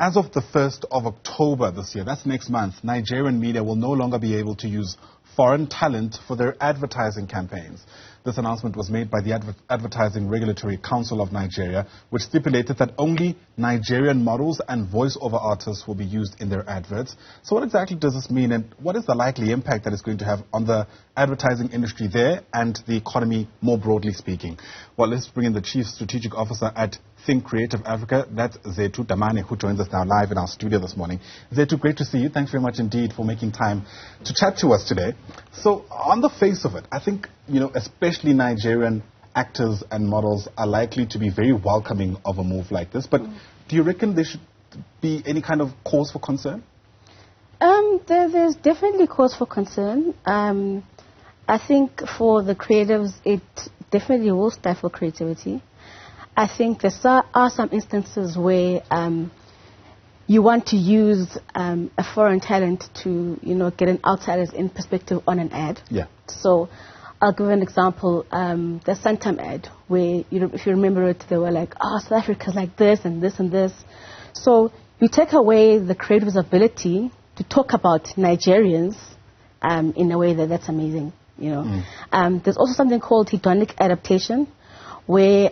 As of the 1st of October this year, that's next month, Nigerian media will no longer be able to use foreign talent for their advertising campaigns. This announcement was made by the Advertising Regulatory Council of Nigeria, which stipulated that only Nigerian models and voice-over artists will be used in their adverts. So what exactly does this mean, and what is the likely impact that it's going to have on the advertising industry there and the economy more broadly speaking? Well, let's bring in the Chief Strategic Officer at Newzroom Afrika, that's Zetu Damane, who joins us now live in our studio this morning. Zetu, great to see you. Thanks very much indeed for making time to chat to us today. So, on the face of it, I think, especially Nigerian actors and models are likely to be very welcoming of a move like this. But do you reckon there should be any kind of cause for concern? There's definitely cause for concern. I think for the creatives, it definitely will stifle creativity. I think there are some instances where you want to use a foreign talent to, get an outsider's in perspective on an ad. Yeah. So I'll give an example. The Santam ad, where, if you remember it, they were like, South Africa's like this and this and this. So you take away the creative's ability to talk about Nigerians in a way that's amazing. There's also something called hedonic adaptation, where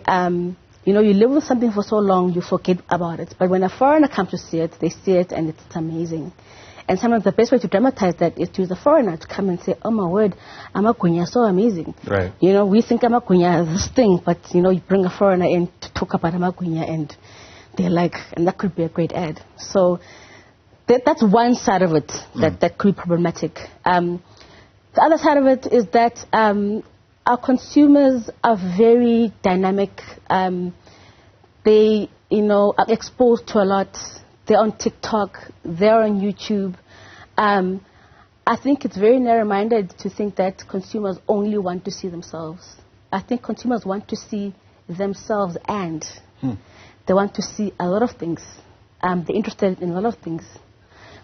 you live with something for so long, you forget about it. But when a foreigner comes to see it, they see it and it's amazing. And sometimes the best way to dramatize that is to use a foreigner to come and say, oh my word, Amagunya is so amazing. Right. We think Amagunya is this thing, but you bring a foreigner in to talk about Amagunya and they're like, and that could be a great ad. So that's one side of it that could be problematic. The other side of it is that our consumers are very dynamic. They, are exposed to a lot. They're on TikTok. They're on YouTube. I think it's very narrow-minded to think that consumers only want to see themselves. I think consumers want to see themselves and they want to see a lot of things. They're interested in a lot of things.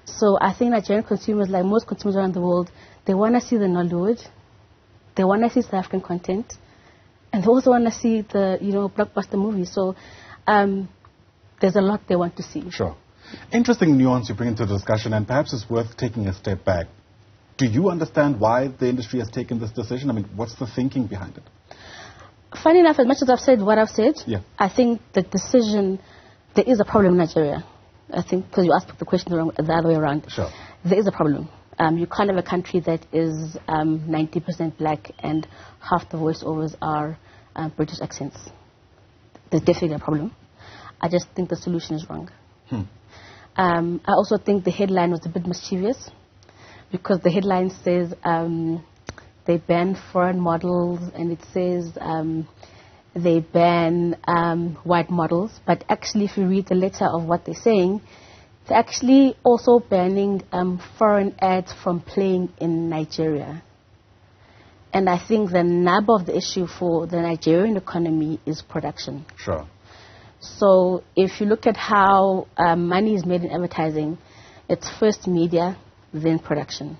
So I think Nigerian consumers, like most consumers around the world, they want to see the Nollywood. They want to see South African content, and they also want to see the, blockbuster movies. So there's a lot they want to see. Sure. Interesting nuance you bring into the discussion, and perhaps it's worth taking a step back. Do you understand why the industry has taken this decision? I mean, what's the thinking behind it? Funny enough, as much as I've said what I've said, I think the decision, there is a problem in Nigeria. I think because you asked the question the other way around. Sure. There is a problem. You can't have a country that is 90% black and half the voiceovers are British accents. There's definitely a problem. I just think the solution is wrong. I also think the headline was a bit mischievous because the headline says they ban foreign models and it says they ban white models. But actually, if you read the letter of what they're saying, they're actually also banning foreign ads from playing in Nigeria. And I think the nub of the issue for the Nigerian economy is production. Sure. So if you look at how money is made in advertising, it's first media, then production.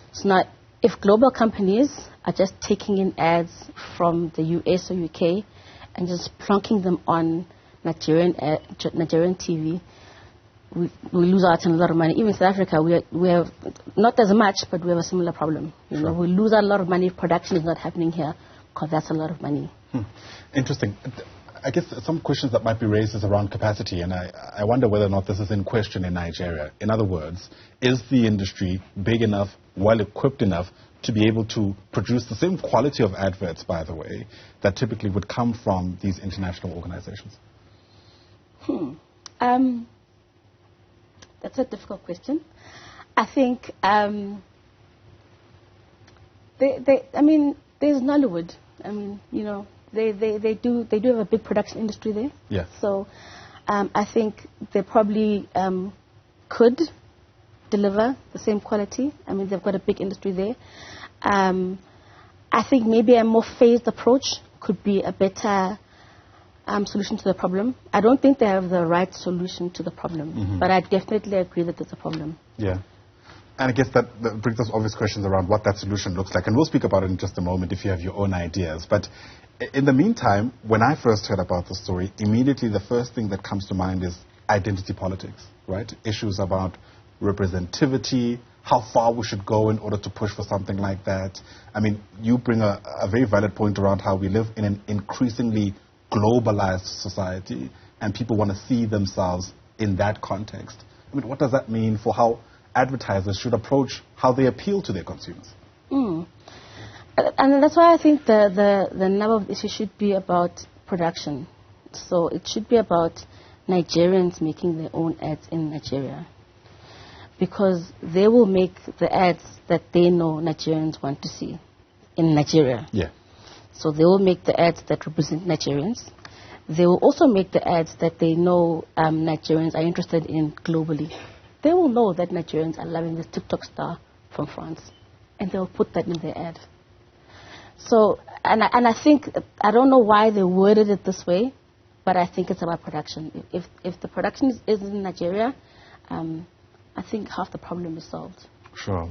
It's not, if global companies are just taking in ads from the US or UK and just plonking them on Nigerian TV, we lose out on a lot of money. Even in South Africa, we have not as much, but we have a similar problem. Sure. We lose out a lot of money if production is not happening here, because that's a lot of money. Interesting. I guess some questions that might be raised is around capacity, and I wonder whether or not this is in question in Nigeria. In other words, is the industry big enough, well-equipped enough to be able to produce the same quality of adverts, by the way, that typically would come from these international organizations? That's a difficult question. I think, there's Nollywood. They do have a big production industry there. Yeah. So I think they probably could deliver the same quality. They've got a big industry there. I think maybe a more phased approach could be a better solution to the problem. I don't think they have the right solution to the problem, but I definitely agree that there's a problem. Yeah. And I guess that brings us obvious questions around what that solution looks like. And we'll speak about it in just a moment if you have your own ideas. But in the meantime, when I first heard about the story, immediately the first thing that comes to mind is identity politics, right? Issues about representativity, how far we should go in order to push for something like that. I mean, you bring a very valid point around how we live in an increasingly globalized society, and people want to see themselves in that context. I mean, what does that mean for how advertisers should approach how they appeal to their consumers? And that's why I think the number of issues should be about production. So it should be about Nigerians making their own ads in Nigeria, because they will make the ads that they know Nigerians want to see in Nigeria. Yeah. So they will make the ads that represent Nigerians. They will also make the ads that they know Nigerians are interested in globally. They will know that Nigerians are loving this TikTok star from France, and they'll put that in their ad. So, and I think, I don't know why they worded it this way, but I think it's about production. If the production is in Nigeria, I think half the problem is solved. Sure.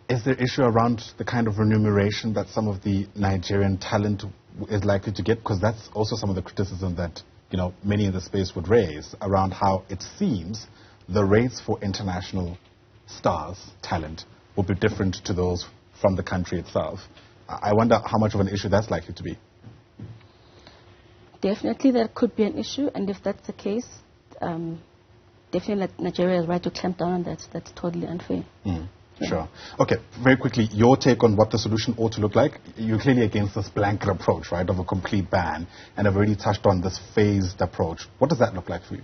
Is there issue around the kind of remuneration that some of the Nigerian talent is likely to get? Because that's also some of the criticism that, you know, many in the space would raise around how it seems the rates for international stars, talent, will be different to those from the country itself. I wonder how much of an issue that's likely to be. Definitely that could be an issue, and if that's the case, definitely Nigeria is right to clamp down on that. That's totally unfair. Yeah. Sure. Okay, very quickly, your take on what the solution ought to look like. You're clearly against this blanket approach, right, of a complete ban, and I've already touched on this phased approach. What does that look like for you?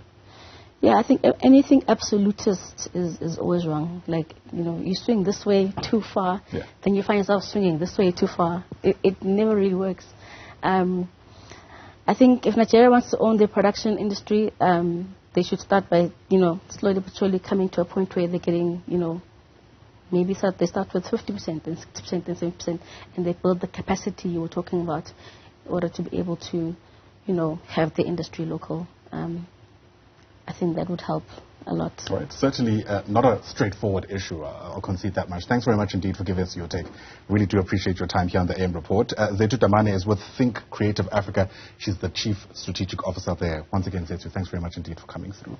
Yeah, I think anything absolutist is always wrong. Like, you know, you swing this way too far, then you find yourself swinging this way too far. It never really works. I think if Nigeria wants to own their production industry, they should start by, you know, slowly but surely coming to a point where they're getting, you know, maybe they start with 50%, then 60%, then 70%, and they build the capacity you were talking about in order to be able to, you know, have the industry local. I think that would help a lot. Right. Certainly not a straightforward issue. I'll concede that much. Thanks very much indeed for giving us your take. Really do appreciate your time here on the AM Report. Zetu Damane is with Think Creative Africa. She's the Chief Strategic Officer there. Once again, Zetu, thanks very much indeed for coming through.